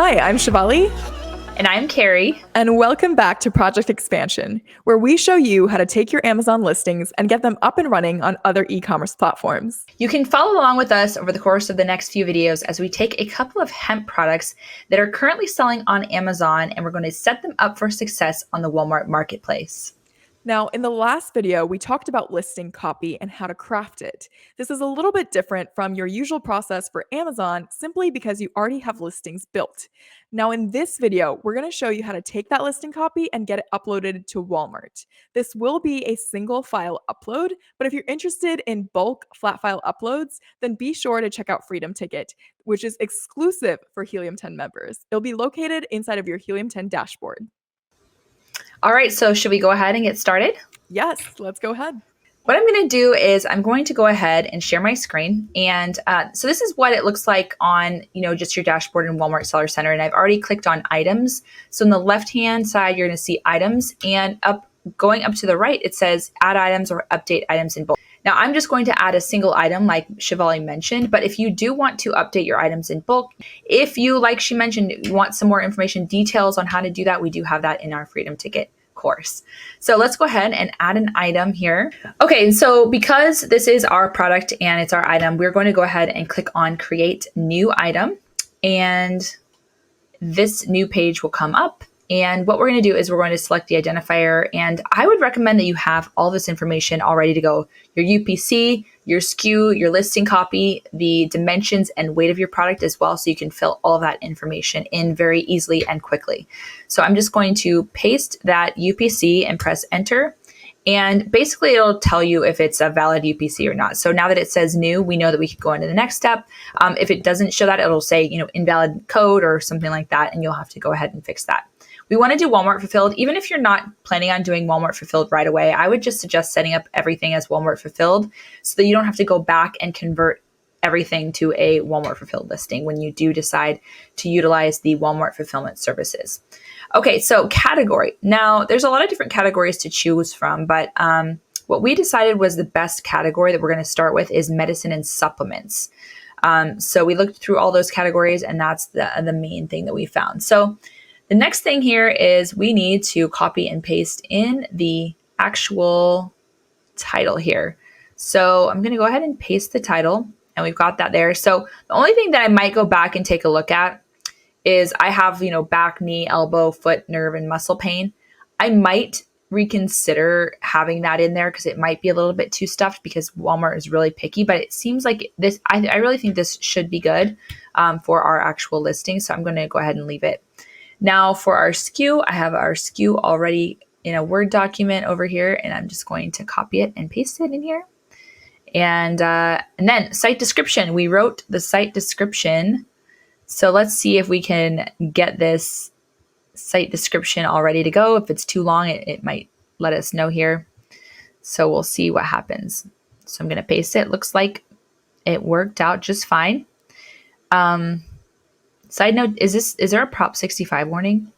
Hi, I'm Shivali. And I'm Carrie. And welcome back to Project Expansion, where we show you how to take your Amazon listings and get them up and running on other e-commerce platforms. You can follow along with us over the course of the next few videos as we take a couple of hemp products that are currently selling on Amazon, and we're going to set them up for success on the Walmart marketplace. Now, in the last video, we talked about listing copy and how to craft it. This is a little bit different from your usual process for Amazon simply because you already have listings built. Now, in this video, we're going to show you how to take that listing copy and get it uploaded to Walmart. This will be a single file upload, but if you're interested in bulk flat file uploads, then be sure to check out Freedom Ticket, which is exclusive for Helium 10 members. It'll be located inside of your Helium 10 dashboard. All right, so should we go ahead and get started? Yes, let's go ahead. What I'm going to do is I'm going to go ahead and share my screen. And so this is what it looks like on, just your dashboard in Walmart Seller Center. And I've already clicked on items. So on the left-hand side, you're going to see items, and going up to the right, it says add items or update items in bulk. Now I'm just going to add a single item like Shivali mentioned, but if you do want to update your items in bulk, if you, like she mentioned, you want some more information, details on how to do that, we do have that in our Freedom Ticket course. So let's go ahead and add an item here. Okay, so because this is our product and it's our item, we're going to go ahead and click on create new item, and this new page will come up. And what we're going to do is we're going to select the identifier, and I would recommend that you have all this information all ready to go. Your UPC, your SKU, your listing copy, the dimensions and weight of your product as well, so you can fill all of that information in very easily and quickly. So I'm just going to paste that UPC and press enter. And basically it'll tell you if it's a valid UPC or not. So now that it says new, we know that we could go into the next step. If it doesn't show that, it'll say, invalid code or something like that, and you'll have to go ahead and fix that. We want to do Walmart fulfilled. Even if you're not planning on doing Walmart fulfilled right away, I would just suggest setting up everything as Walmart fulfilled so that you don't have to go back and convert everything to a Walmart fulfilled listing when you do decide to utilize the Walmart fulfillment services. Okay, so category. Now, there's a lot of different categories to choose from, but what we decided was the best category that we're going to start with is medicine and supplements. So we looked through all those categories, and that's the main thing that we found. So the next thing here is we need to copy and paste in the actual title here. So I'm going to go ahead and paste the title, and we've got that there. So the only thing that I might go back and take a look at is I have, back, knee, elbow, foot, nerve, and muscle pain. I might reconsider having that in there because it might be a little bit too stuffed because Walmart is really picky, but it seems like this, I really think this should be good for our actual listing. So I'm going to go ahead and leave it. Now for our SKU, I have our SKU already in a Word document over here, and I'm just going to copy it and paste it in here. And then site description, we wrote the site description. So let's see if we can get this site description all ready to go. If it's too long, it might let us know here. So we'll see what happens. So I'm going to paste it. Looks like it worked out just fine. Side note, is there a Prop 65 warning?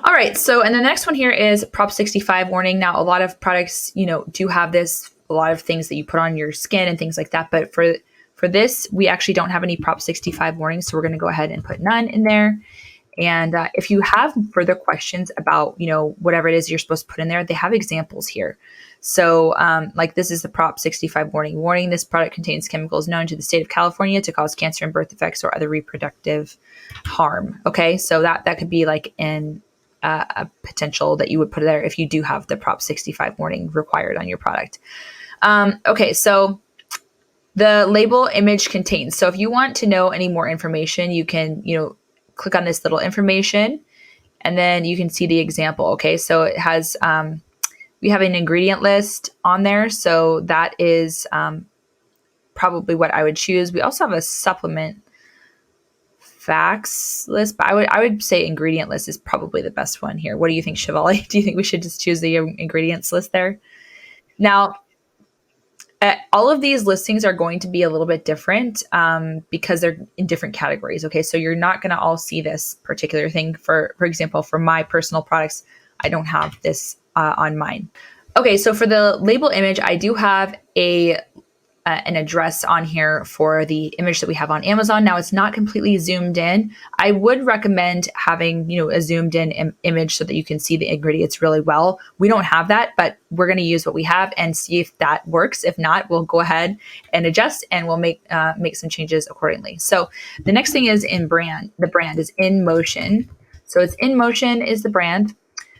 All right, so and the next one here is Prop 65 warning. Now, a lot of products, do have this, a lot of things that you put on your skin and things like that. But for this, we actually don't have any Prop 65 warnings. So we're going to go ahead and put none in there. And if you have further questions about, whatever it is you're supposed to put in there, they have examples here. So like this is the Prop 65 warning. Warning, this product contains chemicals known to the state of California to cause cancer and birth defects or other reproductive harm. Okay, so that could be like a potential that you would put there if you do have the Prop 65 warning required on your product. Okay, so the label image contains. So if you want to know any more information, you can, click on this little information, and then you can see the example. Okay, so it has, we have an ingredient list on there. So that is probably what I would choose. We also have a supplement facts list, but I would say ingredient list is probably the best one here. What do you think, Shivali? Do you think we should just choose the ingredients list there? Now, all of these listings are going to be a little bit different because they're in different categories. Okay, so you're not going to all see this particular thing. For example, for my personal products, I don't have this on mine. Okay, so for the label image, I do have a an address on here for the image that we have on Amazon. Now it's not completely zoomed in. I would recommend having, a zoomed in image so that you can see the ingredients really well. We don't have that, but we're going to use what we have and see if that works. If not, we'll go ahead and adjust, and we'll make some changes accordingly. So the next thing is in brand. The brand is In Motion. So it's In Motion is the brand.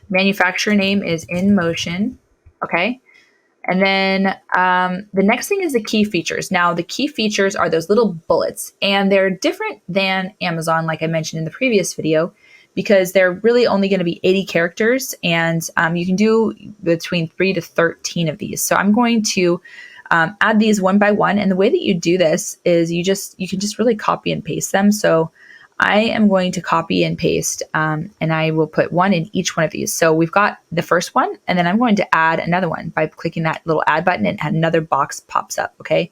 Manufacturer name is In Motion. Okay. And then the next thing is the key features. Now, the key features are those little bullets, and they're different than Amazon, like I mentioned in the previous video, because they're really only going to be 80 characters, and you can do between 3 to 13 of these. So I'm going to add these one by one, and the way that you do this is you can just really copy and paste them. So I am going to copy and paste, and I will put one in each one of these. So we've got the first one, and then I'm going to add another one by clicking that little add button, and another box pops up. Okay.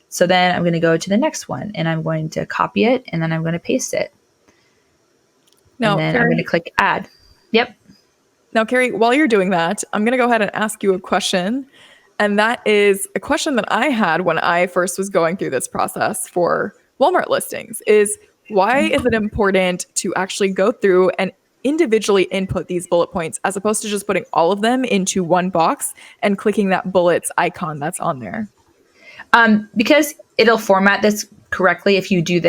So then I'm going to go to the next one, and I'm going to copy it, and then I'm going to paste it. Now, and then Carrie, I'm going to click add. Yep. Now, Carrie, while you're doing that, I'm going to go ahead and ask you a question. And that is a question that I had when I first was going through this process for Walmart listings is why is it important to actually go through and individually input these bullet points as opposed to just putting all of them into one box and clicking that bullets icon that's on there? Because it'll format this correctly if you do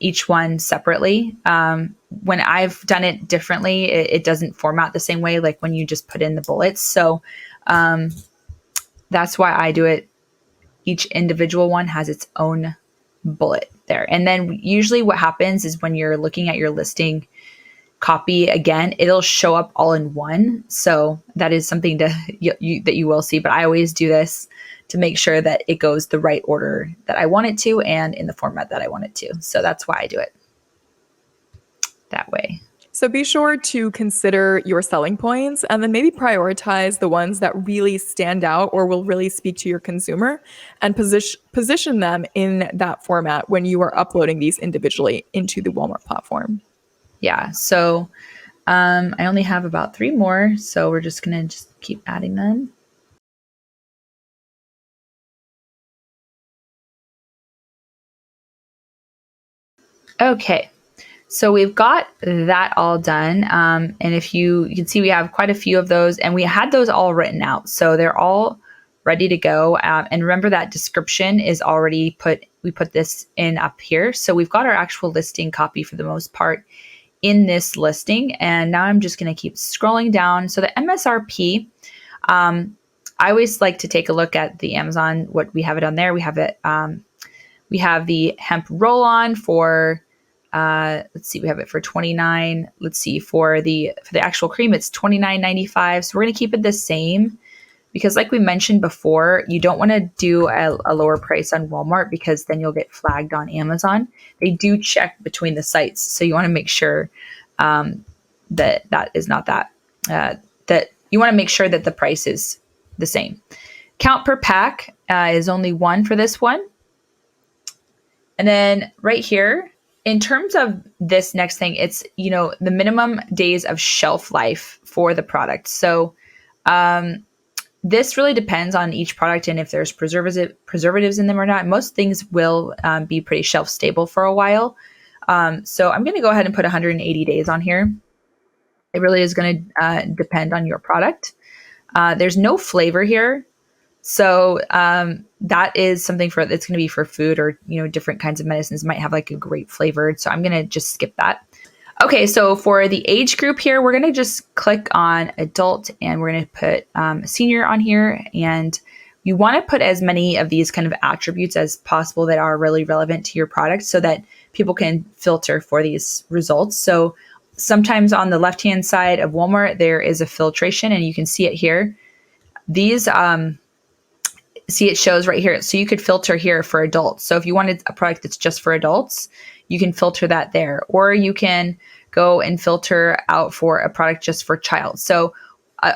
each one separately. When I've done it differently, it doesn't format the same way like when you just put in the bullets. So that's why I do it. Each individual one has its own bullet there. And then usually what happens is when you're looking at your listing copy again, it'll show up all in one. So that is something that you will see. But I always do this to make sure that it goes the right order that I want it to and in the format that I want it to. So that's why I do it that way. So be sure to consider your selling points and then maybe prioritize the ones that really stand out or will really speak to your consumer and position them in that format when you are uploading these individually into the Walmart platform. Yeah. So I only have about 3 more. So we're just going to just keep adding them. Okay. So we've got that all done. And if you can see, we have quite a few of those, and we had those all written out. So they're all ready to go. And remember that description is already we put this in up here. So we've got our actual listing copy for the most part in this listing. And now I'm just going to keep scrolling down. So the MSRP, I always like to take a look at the Amazon, what we have it on there. We have it, we have the hemp roll-on for, let's see, we have it for 29. Let's see, for the actual cream, it's $29.95. So we're going to keep it the same because like we mentioned before, you don't want to do a lower price on Walmart because then you'll get flagged on Amazon. They do check between the sites. So you want to make sure that is not that you want to make sure that the price is the same. Count per pack is only 1 for this one. And then right here, in terms of this next thing, it's, the minimum days of shelf life for the product. So this really depends on each product and if there's preservatives in them or not. Most things will be pretty shelf stable for a while. So I'm going to go ahead and put 180 days on here. It really is going to depend on your product. There's no flavor here. So that is something it's going to be for food or, different kinds of medicines might have like a grape flavored. So I'm going to just skip that. Okay, so for the age group here, we're going to just click on adult and we're going to put senior on here. And you want to put as many of these kind of attributes as possible that are really relevant to your product so that people can filter for these results. So sometimes on the left-hand side of Walmart, there is a filtration and you can see it here. These, see, it shows right here. So you could filter here for adults. So if you wanted a product that's just for adults, you can filter that there. Or you can go and filter out for a product just for child. So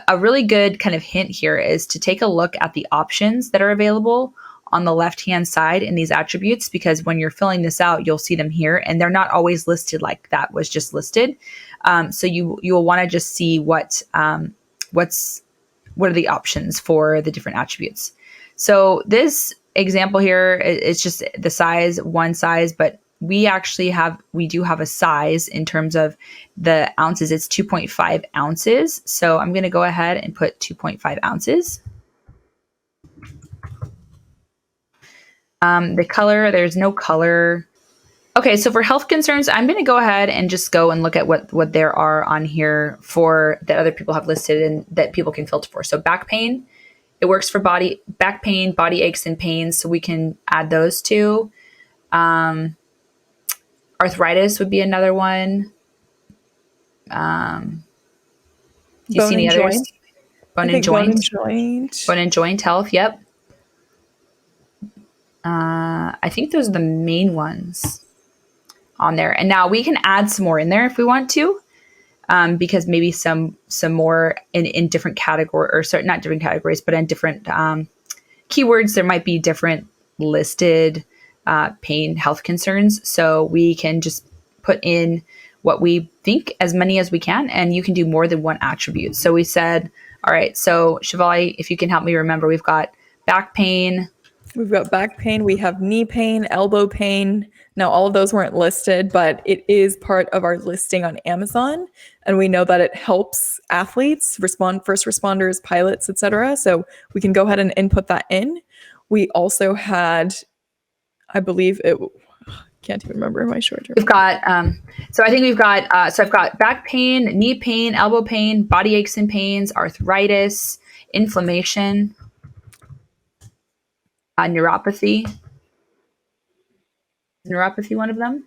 a really good kind of hint here is to take a look at the options that are available on the left-hand side in these attributes, because when you're filling this out, you'll see them here and they're not always listed like that was just listed. So you will want to just see what are the options for the different attributes. So this example here, it's just the size, one size, but we do have a size in terms of the ounces. It's 2.5 ounces. So I'm going to go ahead and put 2.5 ounces. The color, there's no color. Okay, so for health concerns, I'm going to go ahead and just go and look at what there are on here for that other people have listed and that people can filter for. So back pain, it works for back pain, body aches and pains. So we can add those two. Arthritis would be another one. Do you see Bone any and others? joint. I Bone and think bone joint. and joint. Bone and joint health. Yep. I think those are the main ones on there. And now we can add some more in there if we want to, because maybe some more in different category, or sorry, not different categories, but in different keywords. There might be different listed pain health concerns. So we can just put in what we think, as many as we can, and you can do more than one attribute. So we said, all right, so Shivali, if you can help me remember, we've got back pain. We've got back pain, we have knee pain, elbow pain. Now, all of those weren't listed, but it is part of our listing on Amazon. And we know that it helps athletes, first responders, pilots, etc. So we can go ahead and input that in. We also had, I believe it, can't even remember my short term. We've got, so I think we've got, so I've got back pain, knee pain, elbow pain, body aches and pains, arthritis, inflammation, neuropathy. Is neuropathy one of them?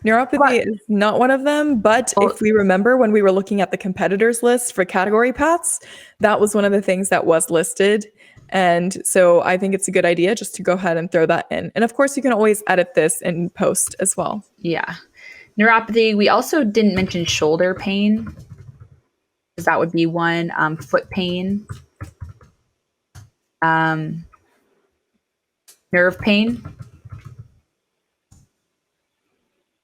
Neuropathy is not one of them, but if we remember when we were looking at the competitors list for category paths, that was one of the things that was listed. And so I think it's a good idea just to go ahead and throw that in. And of course, you can always edit this in post as well. Yeah. Neuropathy. We also didn't mention shoulder pain, because that would be one. Foot pain. Nerve pain.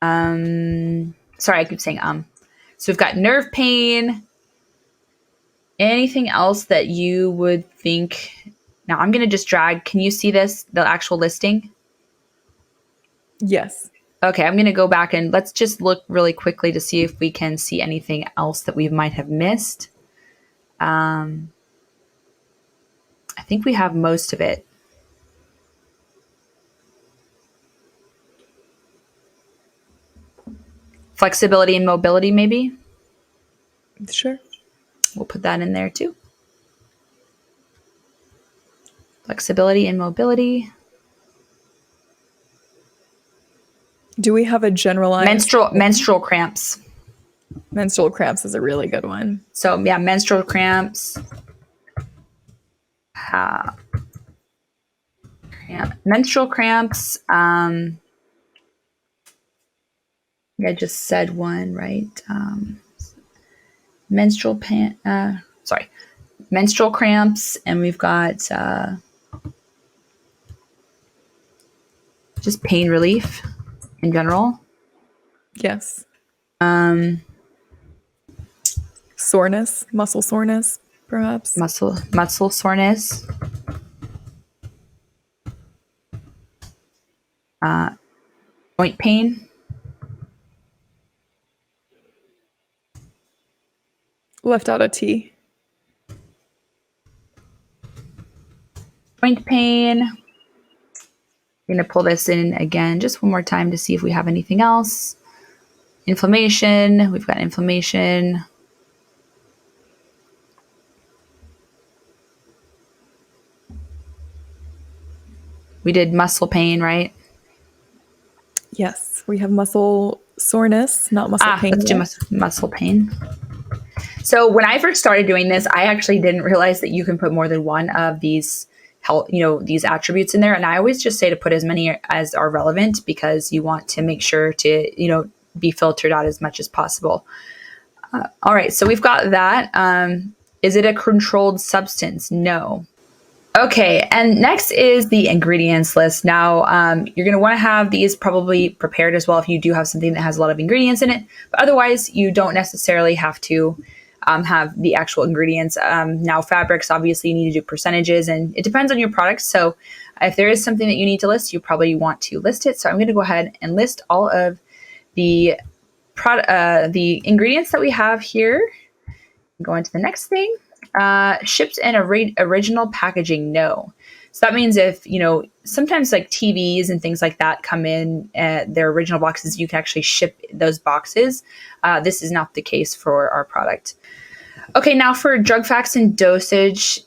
Sorry, I keep saying So we've got nerve pain. Anything else that you would think? Now I'm going to just drag. Can you see this, the actual listing? Yes. Okay, I'm going to go back and let's just look really quickly to see if we can see anything else that we might have missed. I think we have most of it. Flexibility and mobility, maybe? Sure. We'll put that in there too. Flexibility and mobility. Do we have a generalized menstrual cramps? Menstrual cramps is a really good one. So yeah, menstrual cramps. Menstrual cramps. I just said one, right? Menstrual cramps, and we've got just pain relief in general. Yes. Soreness, muscle soreness, perhaps. Muscle soreness. Joint pain. Left out a T. Joint pain. I'm going to pull this in again just one more time to see if we have anything else. Inflammation. We've got inflammation. We did muscle pain, right? Yes, we have muscle soreness, not muscle pain. Let's do muscle pain. So when I first started doing this, I actually didn't realize that you can put more than one of these these attributes in there. And I always just say to put as many as are relevant, because you want to make sure to, be filtered out as much as possible. All right. So we've got that. Is it a controlled substance? No. Okay, and next is the ingredients list. Now, you're going to want to have these probably prepared as well if you do have something that has a lot of ingredients in it, but otherwise you don't necessarily have to. have the actual ingredients. Now, fabrics, obviously, you need to do percentages, and it depends on your product. So, if there is something that you need to list, you probably want to list it. So, I'm going to go ahead and list all of the the ingredients that we have here. Go into the next thing. Shipped in original packaging, no. So that means if, sometimes like TVs and things like that come in their original boxes, you can actually ship those boxes. This is not the case for our product. Okay, now for drug facts and dosage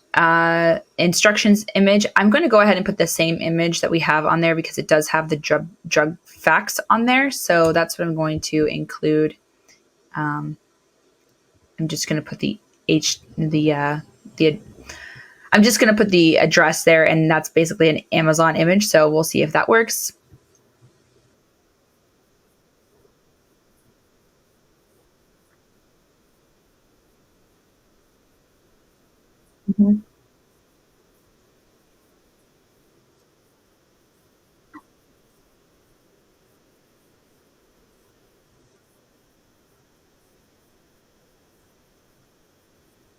instructions image, I'm going to go ahead and put the same image that we have on there because it does have the drug facts on there. So that's what I'm going to include. I'm just going to put I'm just going to put the address there, and that's basically an Amazon image. So we'll see if that works. Mm-hmm.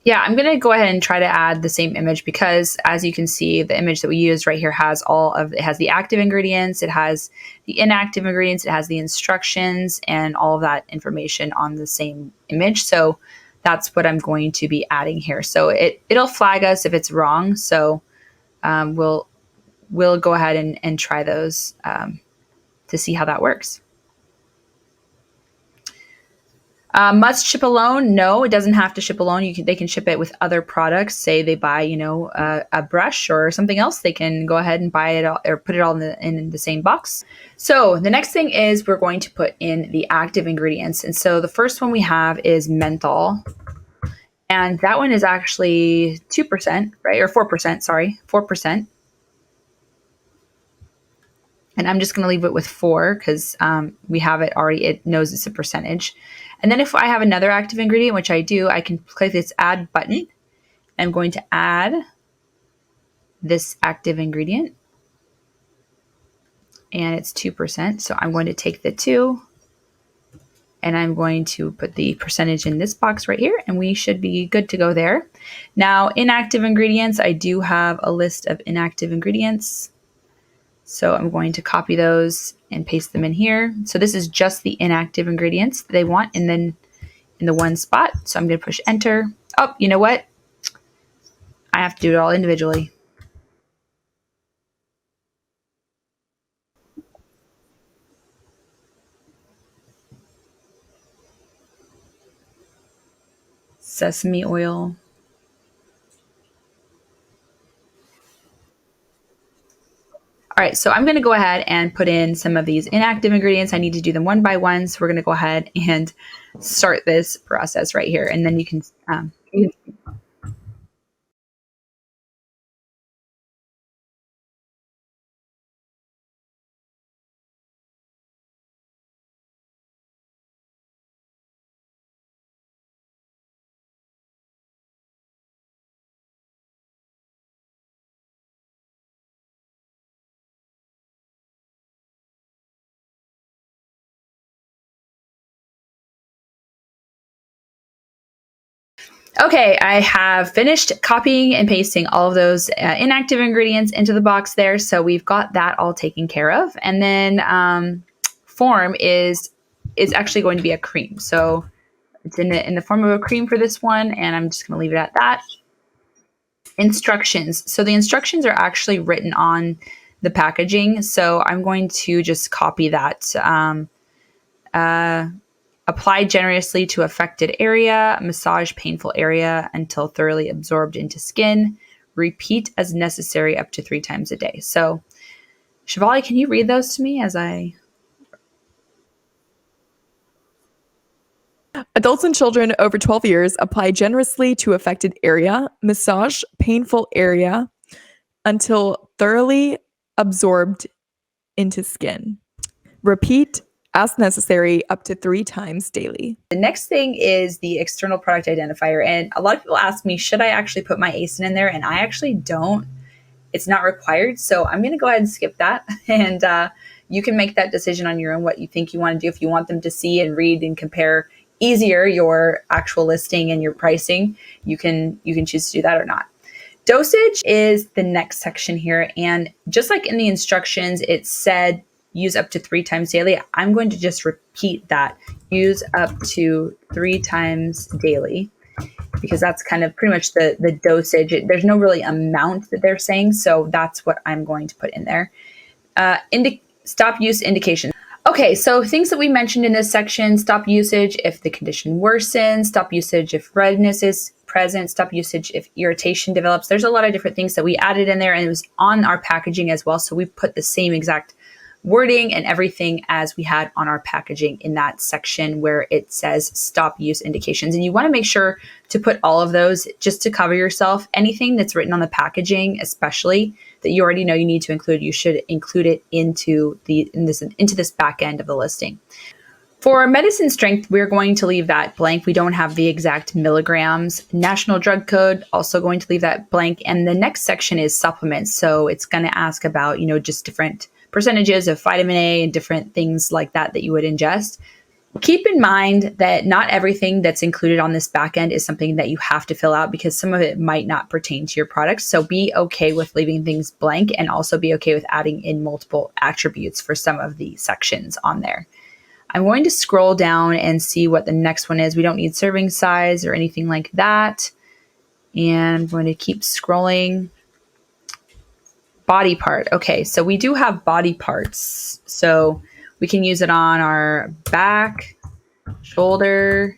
Yeah, I'm going to go ahead and try to add the same image because as you can see, the image that we use right here has it has the active ingredients, it has the inactive ingredients, it has the instructions and all of that information on the same image. So that's what I'm going to be adding here. So it'll flag us if it's wrong. So we'll go ahead and try those to see how that works. Must ship alone? No, it doesn't have to ship alone. They can ship it with other products. Say they buy, a brush or something else. They can go ahead and buy it all, or put it all in the same box. So the next thing is we're going to put in the active ingredients. And so the first one we have is menthol. And that one is actually 2%, right? Or 4%, sorry, 4%. And I'm just going to leave it with 4 because we have it already. It knows it's a percentage. And then if I have another active ingredient, which I do, I can click this add button. I'm going to add this active ingredient. And it's 2%. So I'm going to take the 2 and I'm going to put the percentage in this box right here. And we should be good to go there. Now, inactive ingredients, I do have a list of inactive ingredients. So I'm going to copy those and paste them in here. So this is just the inactive ingredients they want and then in the one spot. So I'm going to push enter. Oh, you know what? I have to do it all individually. Sesame oil. All right, so I'm going to go ahead and put in some of these inactive ingredients. I need to do them one by one. So we're going to go ahead and start this process right here. And then you can Okay, I have finished copying and pasting all of those inactive ingredients into the box there. So we've got that all taken care of. And then form is actually going to be a cream. So it's in the form of a cream for this one. And I'm just going to leave it at that. Instructions. So the instructions are actually written on the packaging. So I'm going to just copy that. Apply generously to affected area, massage painful area until thoroughly absorbed into skin. Repeat as necessary up to 3 times a day. So, Shivali, can you read those to me as I... Adults and children over 12 years apply generously to affected area, massage painful area until thoroughly absorbed into skin. Repeat as necessary up to 3 times daily. The next thing is the external product identifier. And a lot of people ask me, should I actually put my ASIN in there? And I actually don't. It's not required. So I'm going to go ahead and skip that. And you can make that decision on your own, what you think you want to do. If you want them to see and read and compare easier your actual listing and your pricing, you can choose to do that or not. Dosage is the next section here. And just like in the instructions, it said use up to 3 times daily. I'm going to just repeat that. Use up to 3 times daily, because that's kind of pretty much the dosage. There's no really amount that they're saying. So that's what I'm going to put in there. Stop use indications. Okay, so things that we mentioned in this section: stop usage if the condition worsens, stop usage if redness is present, stop usage if irritation develops. There's a lot of different things that we added in there, and it was on our packaging as well. So we put the same exact wording and everything as we had on our packaging in that section where it says stop use indications. And you want to make sure to put all of those just to cover yourself. Anything that's written on the packaging, especially that you already know you need to include, you should include it into this back end of the listing. For medicine strength, we're going to leave that blank. We don't have the exact milligrams. National drug code, also going to leave that blank. And the next section is supplements. So it's going to ask about, just different percentages of vitamin A and different things like that you would ingest. Keep in mind that not everything that's included on this back end is something that you have to fill out, because some of it might not pertain to your product. So be okay with leaving things blank, and also be okay with adding in multiple attributes for some of the sections on there. I'm going to scroll down and see what the next one is. We don't need serving size or anything like that. And I'm going to keep scrolling. Body part. Okay, so we do have body parts. So we can use it on our back, shoulder,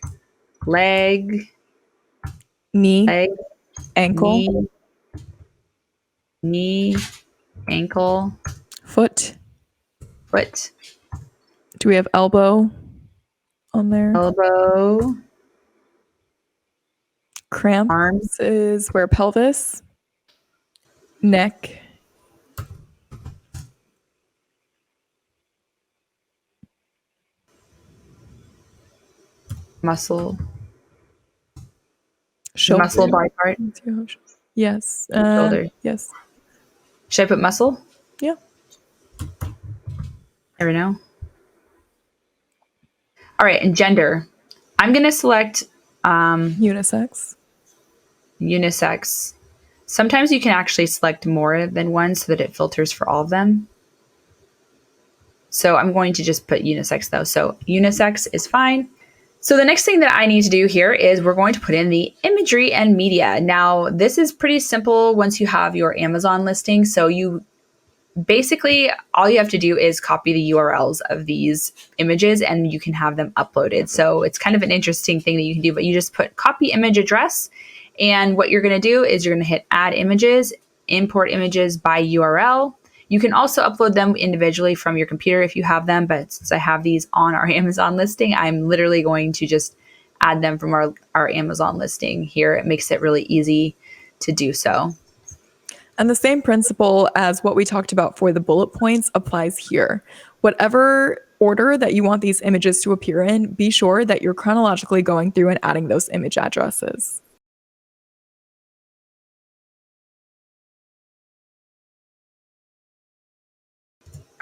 leg, Knee, ankle, knee, ankle, foot. foot, Do we have elbow on there? elbow, Cramps arm, is where pelvis, neck, muscle, shoulder. muscle body part, Yes. shoulder. Yes. Should I put muscle? Yeah. Never know. All right, and gender. I'm going to select Unisex. unisex. Sometimes you can actually select more than one so that it filters for all of them. So I'm going to just put unisex though. So unisex is fine. So the next thing that I need to do here is we're going to put in the imagery and media. Now, this is pretty simple once you have your Amazon listing. So you basically, all you have to do is copy the URLs of these images and you can have them uploaded. So it's kind of an interesting thing that you can do, but you just put copy image address. And what you're going to do is you're going to hit add images, import images by URL. You can also upload them individually from your computer if you have them, but since I have these on our Amazon listing, I'm literally going to just add them from our Amazon listing here. It makes it really easy to do so. And the same principle as what we talked about for the bullet points applies here. Whatever order that you want these images to appear in, be sure that you're chronologically going through and adding those image addresses.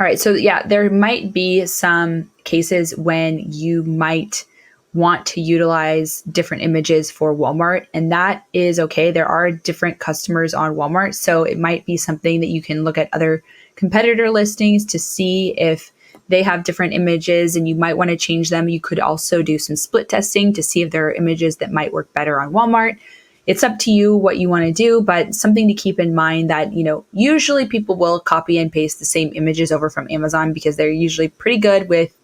All right, so yeah, there might be some cases when you might want to utilize different images for Walmart, and that is okay. There are different customers on Walmart, so it might be something that you can look at other competitor listings to see if they have different images and you might want to change them. You could also do some split testing to see if there are images that might work better on Walmart. It's up to you what you want to do, but something to keep in mind that, usually people will copy and paste the same images over from Amazon because they're usually pretty good with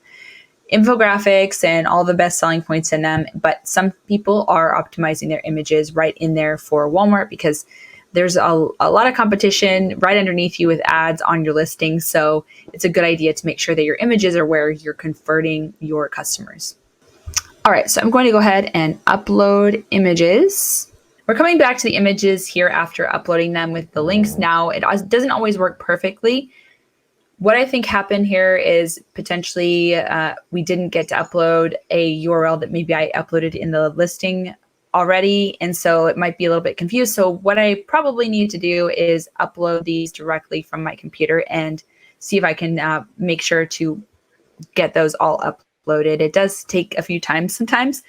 infographics and all the best selling points in them. But some people are optimizing their images right in there for Walmart because there's a lot of competition right underneath you with ads on your listing. So it's a good idea to make sure that your images are where you're converting your customers. All right, so I'm going to go ahead and upload images. We're coming back to the images here after uploading them with the links. Now, it doesn't always work perfectly. What I think happened here is potentially we didn't get to upload a URL that maybe I uploaded in the listing already. And so it might be a little bit confused. So what I probably need to do is upload these directly from my computer and see if I can make sure to get those all up. loaded. It does take a few times sometimes.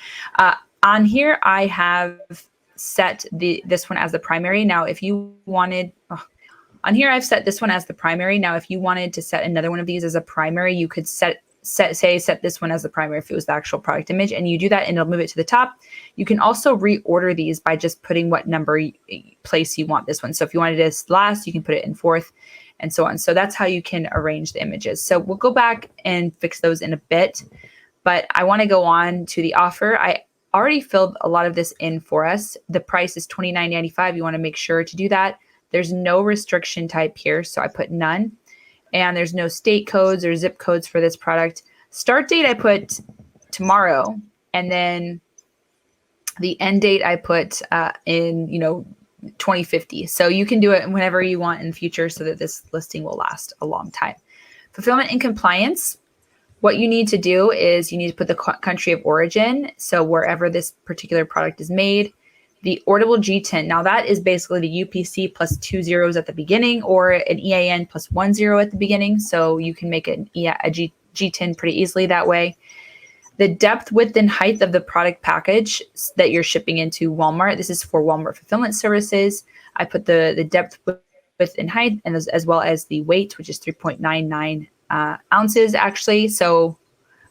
On here, I have set this one as the primary. Now, if you wanted, on here, I've set this one as the primary. Now, if you wanted to set another one of these as a primary, you could set this one as the primary if it was the actual product image, and you do that and it'll move it to the top. You can also reorder these by just putting what number place you want this one. So if you wanted this last, you can put it in fourth and so on. So that's how you can arrange the images. So we'll go back and fix those in a bit, but I want to go on to the offer. I already filled a lot of this in for us. The price is $29.95. You want to make sure to do that. There's no restriction type here, so I put none. And there's no state codes or zip codes for this product. Start date I put tomorrow, and then the end date I put in 2050. So you can do it whenever you want in the future so that this listing will last a long time. Fulfillment and compliance. What you need to do is you need to put the country of origin, so wherever this particular product is made. The orderable GTIN. Now that is basically the UPC plus 2 zeros at the beginning, or an EAN plus 1 zero at the beginning. So you can make a GTIN pretty easily that way. The depth, width, and height of the product package that you're shipping into Walmart. This is for Walmart fulfillment services. I put the depth, width, and height, and as well as the weight, which is 3.99 ounces actually. So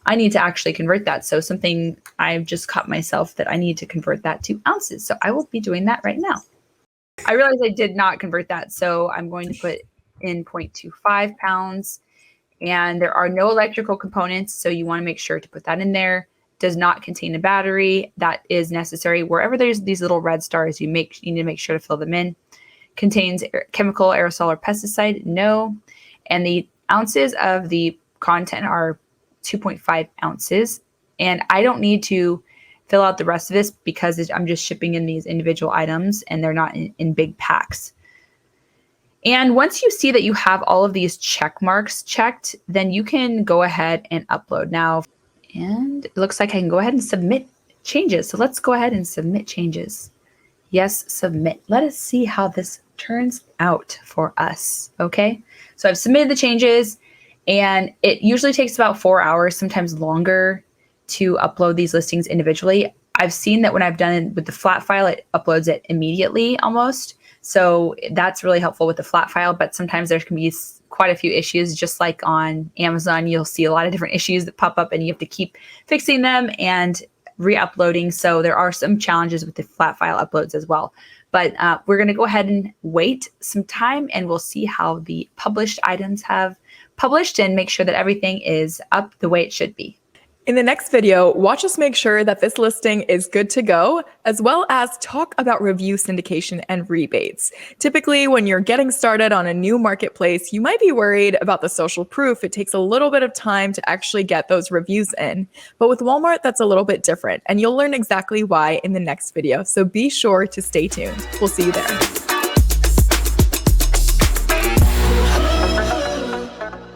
I need to actually convert that. So something I've just caught myself that I need to convert that to ounces. So I will be doing that right now. I realized I did not convert that. So I'm going to put in 0.25 pounds, and there are no electrical components. So you want to make sure to put that in there. Does not contain a battery. That is necessary. Wherever there's these little red stars, you need to make sure to fill them in. Contains chemical, aerosol, or pesticide? No. And the ounces of the content are 2.5 ounces. And I don't need to fill out the rest of this because I'm just shipping in these individual items and they're not in big packs. And once you see that you have all of these check marks checked, then you can go ahead and upload now. And it looks like I can go ahead and submit changes. So let's go ahead and submit changes. Yes, submit. Let us see how this turns out for us. Okay. So I've submitted the changes. And it usually takes about 4 hours, sometimes longer, to upload these listings individually. I've seen that when I've done it with the flat file, it uploads it immediately almost. So that's really helpful with the flat file, but sometimes there can be quite a few issues. Just like on Amazon, you'll see a lot of different issues that pop up and you have to keep fixing them and re-uploading. So there are some challenges with the flat file uploads as well. But we're going to go ahead and wait some time and we'll see how the published items have published and make sure that everything is up the way it should be. In the next video, watch us make sure that this listing is good to go, as well as talk about review syndication and rebates. Typically, when you're getting started on a new marketplace, you might be worried about the social proof. It takes a little bit of time to actually get those reviews in. But with Walmart, that's a little bit different, and you'll learn exactly why in the next video. So be sure to stay tuned. We'll see you there.